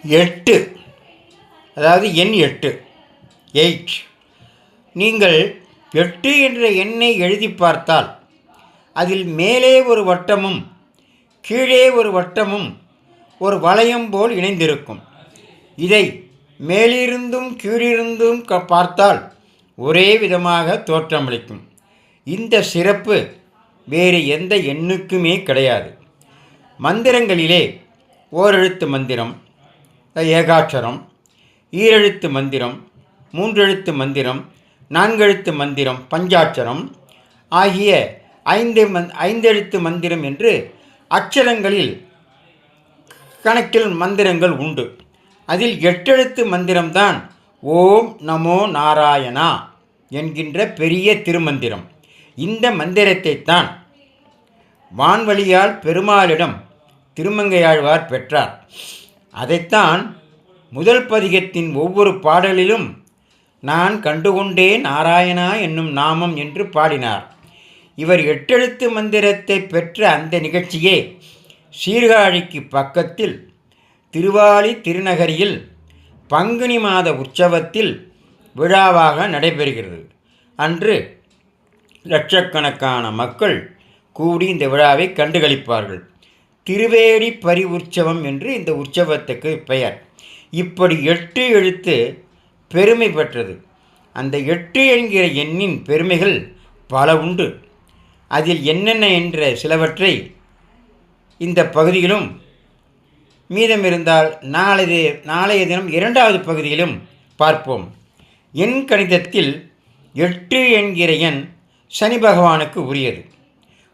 8, அதாவது எண் 8, 8. நீங்கள் 8 என்ற எண்ணை எழுதி பார்த்தால் அதில் மேலே ஒரு வட்டமும் கீழே ஒரு வட்டமும் ஒரு வளையம் போல் இணைந்திருக்கும். இதை மேலிருந்தும் கீழிருந்தும் பார்த்தால் ஒரே விதமாக தோற்றமளிக்கும். இந்த சிறப்பு வேறு எந்த எண்ணுக்குமே கிடையாது. மந்திரங்களிலே ஓரெழுத்து மந்திரம், ஏகாட்சரம், ஈரெழுத்து மந்திரம், மூன்றெழுத்து மந்திரம், நான்கெழுத்து மந்திரம், பஞ்சாட்சரம் ஆகிய ஐந்தெழுத்து மந்திரம் என்று அட்சரங்களில் கணக்கில் மந்திரங்கள் உண்டு. அதில் 8 எழுத்து மந்திரம்தான் ஓம் நமோ நாராயணா என்கின்ற பெரிய திருமந்திரம். இந்த மந்திரத்தைத்தான் வான்வழியால் பெருமாளிடம் திருமங்கையாழ்வார் பெற்றார். அதைத்தான் முதல் பதிகத்தின் ஒவ்வொரு பாடலிலும் நான் கண்டுகொண்டேன் நாராயணா என்னும் நாமம் என்று பாடினார். இவர் 8 எழுத்து மந்திரத்தை பெற்ற அந்த நிகழ்ச்சியே சீர்காழிக்கு பக்கத்தில் திருவாலி திருநகரியில் பங்குனி மாத உற்சவத்தில் விழாவாக நடைபெறுகிறது. அன்று லட்சக்கணக்கான மக்கள் கூடி இந்த விழாவை கண்டுகளிப்பார்கள். திருவேடி பரி உற்சவம் என்று இந்த உற்சவத்துக்கு பெயர். இப்படி 8 எழுத்து பெருமை பெற்றது. அந்த 8 என்கிற எண்ணின் பெருமைகள் பல உண்டு. அதில் என்னென்ன என்ற சிலவற்றை இந்த பகுதியிலும், மீதம் இருந்தால் நாளைய தினம் 2வது பகுதியிலும் பார்ப்போம். எண் கணிதத்தில் 8 என்கிற எண் சனி பகவானுக்கு உரியது.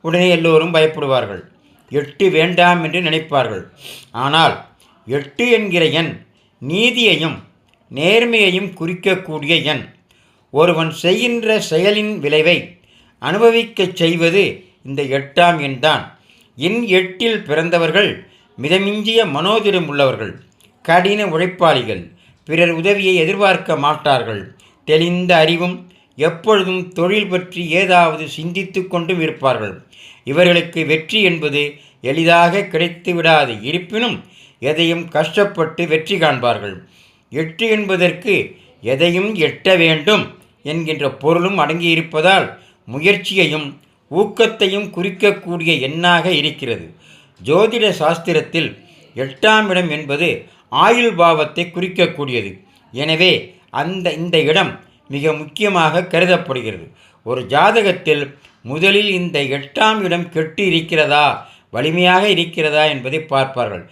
உடனே எல்லோரும் பயப்படுவார்கள், 8 வேண்டாம் என்று நினைப்பார்கள். ஆனால் 8 என்கிற எண் நீதியையும் நேர்மையையும் குறிக்கக்கூடிய எண். ஒருவன் செய்கின்ற செயலின் விளைவை அனுபவிக்கச் செய்வது இந்த 8ஆம் எண்தான். எண் 8இல் பிறந்தவர்கள் மிதமிஞ்சிய மனோதிடம் உள்ளவர்கள், கடின உழைப்பாளிகள், பிறர் உதவியை எதிர்பார்க்க மாட்டார்கள், தெளிந்த அறிவும் எப்பொழுதும் தொழில் பற்றி ஏதாவது சிந்தித்து கொண்டும் இருப்பார்கள். இவர்களுக்கு வெற்றி என்பது எளிதாக கிடைத்து விடாது. இருப்பினும் எதையும் கஷ்டப்பட்டு வெற்றி காண்பார்கள். 8 என்பதற்கு எதையும் எட்ட வேண்டும் என்கின்ற பொருளும் அடங்கியிருப்பதால் முயற்சியையும் ஊக்கத்தையும் குறிக்கக்கூடிய எண்ணாக இருக்கிறது. ஜோதிட சாஸ்திரத்தில் 8ஆம் இடம் என்பது ஆயுள் பாவத்தை குறிக்கக்கூடியது. எனவே இந்த இடம் மிக முக்கியமாக கருதப்படுகிறது. ஒரு ஜாதகத்தில் முதலில் இந்த 8ஆம் இடம் கெட்டு இருக்கிறதா, வலிமையாக இருக்கிறதா என்பதை பார்ப்பார்கள்.